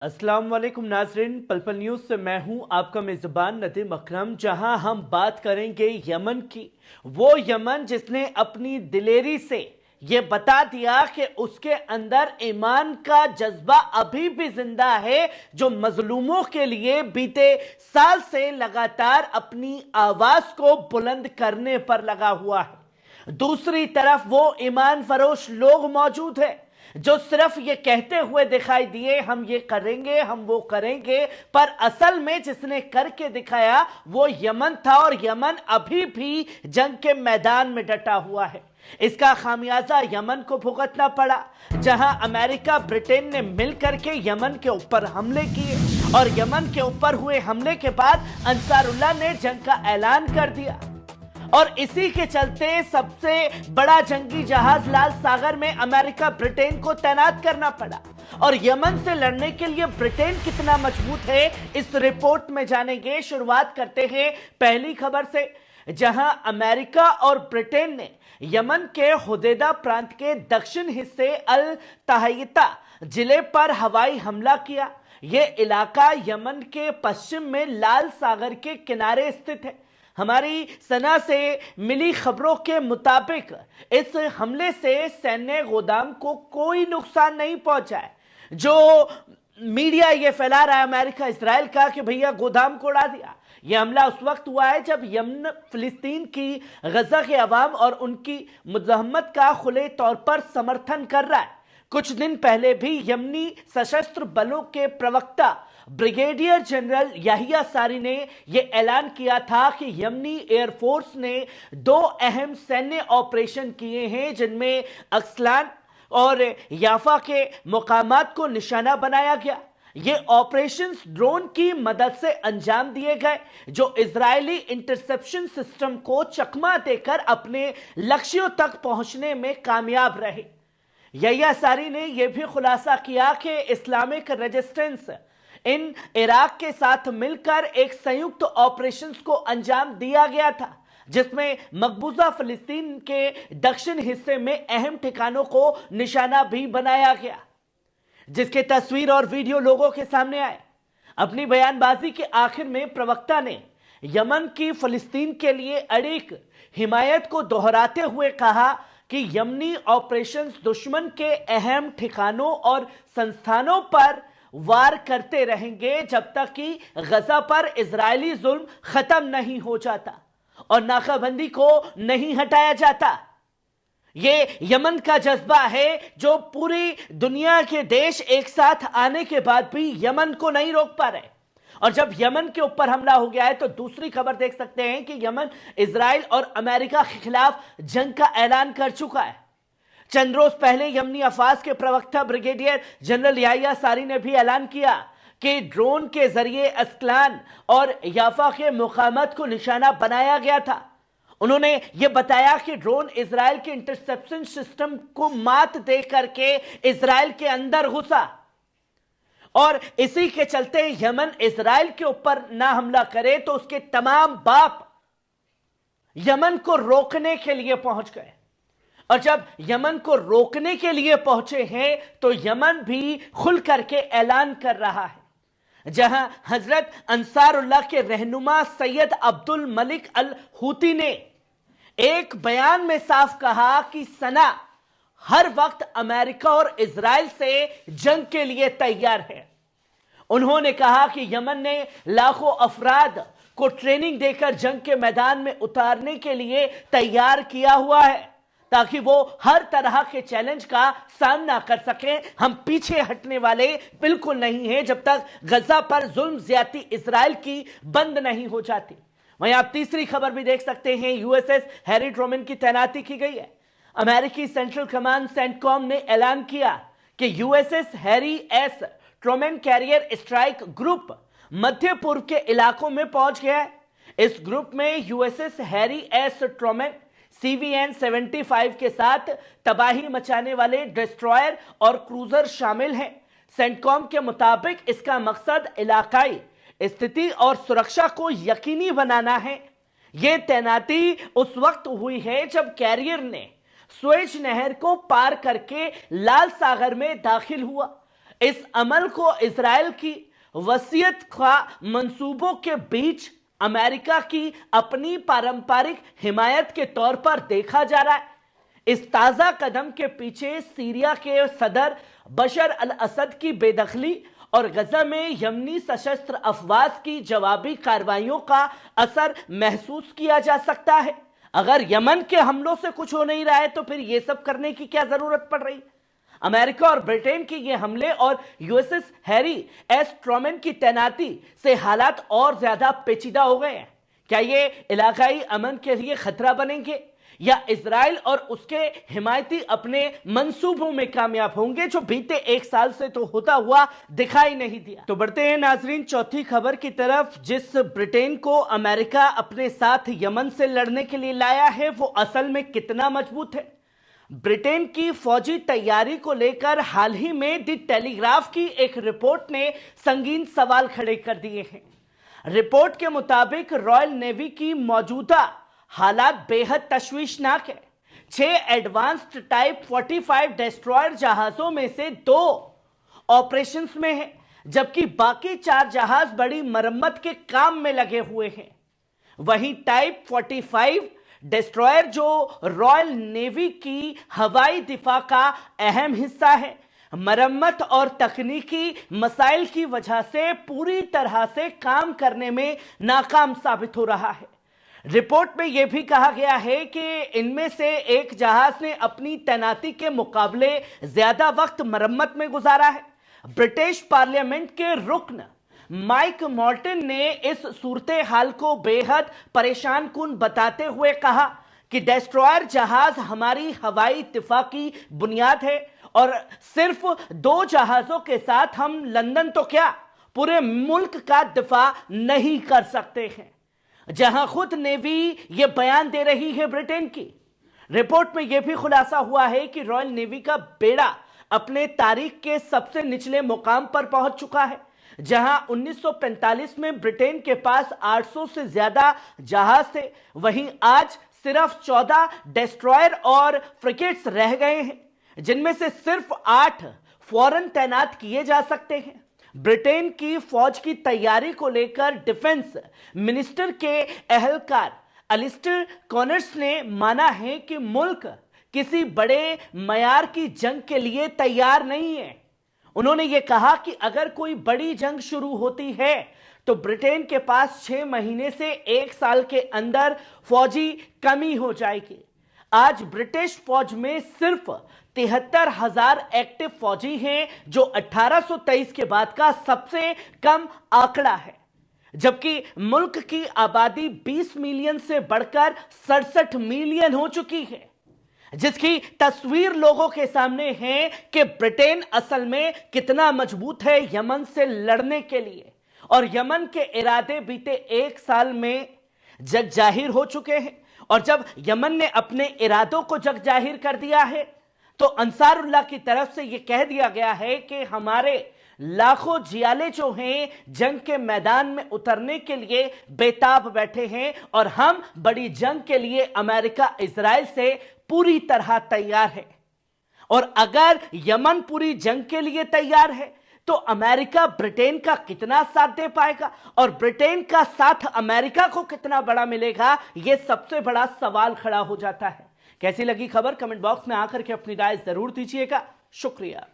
अस्सलाम वालेकुम नाजरीन, पल पल न्यूज़ से मैं हूं आपका मेज़बान नदीम अकरम। जहां हम बात करेंगे यमन की, वो यमन जिसने अपनी दिलेरी से ये बता दिया कि उसके अंदर ईमान का जज्बा अभी भी जिंदा है, जो मजलूमों के लिए बीते साल से लगातार अपनी आवाज को बुलंद करने पर लगा हुआ है। दूसरी तरफ वो ईमान फरोश लोग मौजूद हैं जो सिर्फ ये कहते हुए दिखाई दिए हम ये करेंगे, हम वो करेंगे, पर असल में जिसने करके दिखाया वो यमन था, और यमन अभी भी जंग के मैदान में डटा हुआ है। इसका खामियाजा यमन को भुगतना पड़ा, जहां अमेरिका ब्रिटेन ने मिलकर के यमन के ऊपर हमले किए, और यमन के ऊपर हुए हमले के बाद अंसारुल्लाह ने जंग का ऐलान कर दिया। और इसी के चलते सबसे बड़ा जंगी जहाज लाल सागर में अमेरिका ब्रिटेन को तैनात करना पड़ा। और यमन से लड़ने के लिए ब्रिटेन कितना मजबूत है, इस रिपोर्ट में जानेंगे। शुरुआत करते हैं पहली खबर से, जहां अमेरिका और ब्रिटेन ने यमन के हुदैदा प्रांत के दक्षिण हिस्से अल तहैता जिले पर हवाई हमला किया। यह इलाका यमन के पश्चिम में लाल सागर के किनारे स्थित है। हमारी सना से मिली खबरों के मुताबिक इस हमले से सैन्य गोदाम को कोई नुकसान नहीं पहुंचा है। जो मीडिया ये फैला रहा है अमेरिका इजराइल का कि भैया गोदाम को उड़ा दिया, यह हमला उस वक्त हुआ है जब यमन फिलिस्तीन की गजा के अवाम और उनकी मुज़ाहमत का खुले तौर पर समर्थन कर रहा है। कुछ दिन पहले भी यमनी सशस्त्र बलों के प्रवक्ता ब्रिगेडियर जनरल याहिया सारी ने यह ऐलान किया था कि यमनी एयरफोर्स ने दो अहम सैन्य ऑपरेशन किए हैं, जिनमें अक्सलान और याफा के मुकामात को निशाना बनाया गया। ये ऑपरेशंस ड्रोन की मदद से अंजाम दिए गए, जो इजरायली इंटरसेप्शन सिस्टम को चकमा देकर अपने लक्ष्यों तक पहुंचने में कामयाब रहे। याहिया सारी ने यह भी खुलासा किया कि इस्लामिक रेजिस्टेंस इन इराक के साथ मिलकर एक संयुक्त ऑपरेशन को अंजाम दिया गया था, जिसमें मकबूजा फिलिस्तीन के दक्षिण हिस्से में अहम ठिकानों को निशाना भी बनाया गया, जिसके तस्वीर और वीडियो लोगों के सामने आए। अपनी बयानबाजी के आखिर में प्रवक्ता ने यमन की फिलिस्तीन के लिए अड़िग हिमायत को दोहराते हुए कहा कि यमनी ऑपरेशंस दुश्मन के अहम ठिकानों और संस्थानों पर वार करते रहेंगे जब तक कि गजा पर इजरायली जुल्म खत्म नहीं हो जाता और नाकाबंदी को नहीं हटाया जाता। ये यमन का जज्बा है जो पूरी दुनिया के देश एक साथ आने के बाद भी यमन को नहीं रोक पा रहे। और जब यमन के ऊपर हमला हो गया है तो दूसरी खबर देख सकते हैं कि यमन इजराइल और अमेरिका के खिलाफ जंग का ऐलान कर चुका है। चंद रोज पहले यमनी अफवाज के प्रवक्ता ब्रिगेडियर जनरल याहिया सारी ने भी ऐलान किया कि ड्रोन के जरिए अस्कलान और याफा के मुकामात को निशाना बनाया गया था। उन्होंने यह बताया कि ड्रोन इजराइल के इंटरसेप्शन सिस्टम को मात दे करके इजराइल के अंदर घुसा, और इसी के चलते यमन इजराइल के ऊपर ना हमला करे तो उसके तमाम बाप यमन को रोकने के लिए पहुंच गए। और जब यमन को रोकने के लिए पहुंचे हैं तो यमन भी खुल करके ऐलान कर रहा है, जहां हजरत अंसारुल्लाह के रहनुमा सैयद अब्दुल मलिक अल हूती ने एक बयान में साफ कहा कि सना हर वक्त अमेरिका और इजराइल से जंग के लिए तैयार है। उन्होंने कहा कि यमन ने लाखों अफराद को ट्रेनिंग देकर जंग के मैदान में उतारने के लिए तैयार किया हुआ है, ताकि वो हर तरह के चैलेंज का सामना कर सकें। हम पीछे हटने वाले बिल्कुल नहीं हैं जब तक गजा पर जुल्म ज्यादती इजराइल की बंद नहीं हो जाती। वहीं आप तीसरी खबर भी देख सकते हैं, यूएसएस हैरी ट्रूमैन की तैनाती की गई है। अमेरिकी सेंट्रल कमांड सेंटकॉम ने ऐलान किया कि USS Harry S Truman carrier strike group मध्य पूर्व के इलाकों में पहुंच गया है। इस ग्रुप में USS Harry S Trueman CVN-75 के साथ तबाही मचाने वाले डिस्ट्रॉयर और क्रूजर शामिल हैं। सेंटकॉम के मुताबिक इसका मकसद इलाकाई स्थिति और सुरक्षा को यकीनी बनाना है। यह तैनाती उस वक्त हुई है जब कैरियर ने स्वेज नहर को पार करके लाल सागर में दाखिल हुआ। इस अमल को इजराइल की वसीयत का मंसूबों के बीच अमेरिका की अपनी पारंपरिक हिमायत के तौर पर देखा जा रहा है। इस ताजा कदम के पीछे सीरिया के सदर बशर अल असद की बेदखली और गजा में यमनी सशस्त्र अफवाज की जवाबी कार्रवाइयों का असर महसूस किया जा सकता है। अगर यमन के हमलों से कुछ हो नहीं रहा है तो फिर यह सब करने की क्या जरूरत पड़ रही? अमेरिका और ब्रिटेन के ये हमले और यूएसएस हैरी एस ट्रूमैन की तैनाती से हालात और ज्यादा पेचीदा हो गए हैं। क्या ये इलाकाई अमन के लिए खतरा बनेंगे या इजराइल और उसके हिमायती अपने मंसूबों में कामयाब होंगे, जो बीते एक साल से तो होता हुआ दिखाई नहीं दिया? तो बढ़ते हैं नाजरीन चौथी खबर की तरफ। जिस ब्रिटेन को अमेरिका अपने साथ यमन से लड़ने के लिए लाया है वो असल में कितना मजबूत है? ब्रिटेन की फौजी तैयारी को लेकर हाल ही में द टेलीग्राफ की एक रिपोर्ट ने संगीन सवाल खड़े कर दिए हैं। रिपोर्ट के मुताबिक रॉयल नेवी की मौजूदा हालात बेहद तश्वीशनाक है। 6 एडवांस्ड टाइप 45 डिस्ट्रॉयर जहाजों में से 2 ऑपरेशंस में हैं, जबकि बाकी 4 जहाज बड़ी मरम्मत के काम में लगे हुए हैं। वहीं टाइप 45 डिस्ट्रॉयर जो रॉयल नेवी की हवाई दिफा का अहम हिस्सा है, मरम्मत और तकनीकी मसाइल की वजह से पूरी तरह से काम करने में नाकाम साबित हो रहा है। रिपोर्ट में यह भी कहा गया है कि इनमें से एक जहाज ने अपनी तैनाती के मुकाबले ज्यादा वक्त मरम्मत में गुजारा है। ब्रिटिश पार्लियामेंट के रुकन माइक मॉर्टन ने इस सूरत हाल को बेहद परेशान कुन बताते हुए कहा कि डिस्ट्रॉयर जहाज हमारी हवाई दिफा की बुनियाद है और सिर्फ 2 जहाजों के साथ हम लंदन तो क्या पूरे मुल्क का दिफा नहीं कर सकते हैं। जहां खुद नेवी यह बयान दे रही है ब्रिटेन की। रिपोर्ट में यह भी खुलासा हुआ है कि रॉयल नेवी का बेड़ा अपने तारीख के सबसे निचले मुकाम पर पहुंच चुका है। जहां 1945 में ब्रिटेन के पास 800 से ज्यादा जहाज थे, वहीं आज सिर्फ 14 डिस्ट्रॉयर और फ्रिगेट्स रह गए हैं, जिनमें से सिर्फ 8 फौरन तैनात किए जा सकते हैं। ब्रिटेन की फौज की तैयारी को लेकर डिफेंस मिनिस्टर के एहलकार अलिस्टर कॉनर्स ने माना है कि मुल्क किसी बड़े मयार की जंग के लिए तैयार नहीं है। उन्होंने यह कहा कि अगर कोई बड़ी जंग शुरू होती है तो ब्रिटेन के पास 6 महीने से 1 साल के अंदर फौजी कमी हो जाएगी। आज ब्रिटिश फौज में सिर्फ 73,000 एक्टिव फौजी हैं, जो 1823 के बाद का सबसे कम आंकड़ा है, जबकि मुल्क की आबादी 20 मिलियन से बढ़कर 67 मिलियन हो चुकी है, जिसकी तस्वीर लोगों के सामने है कि ब्रिटेन असल में कितना मजबूत है यमन से लड़ने के लिए। और यमन के इरादे बीते 1 साल में जग जाहिर हो चुके हैं। और जब यमन ने अपने इरादों को जग जाहिर कर दिया है तो अंसारुल्लाह की तरफ से यह कह दिया गया है कि हमारे लाखों जियाले जो हैं जंग के मैदान में उतरने के लिए बेताब बैठे हैं और हम बड़ी जंग के लिए अमेरिका इजराइल से पूरी तरह तैयार है। और अगर यमन पूरी जंग के लिए तैयार है तो अमेरिका ब्रिटेन का कितना साथ दे पाएगा और ब्रिटेन का साथ अमेरिका को कितना बड़ा मिलेगा, यह सबसे बड़ा सवाल खड़ा हो जाता है। कैसी लगी खबर? कमेंट बॉक्स में आकर के अपनी राय जरूर दीजिएगा। शुक्रिया।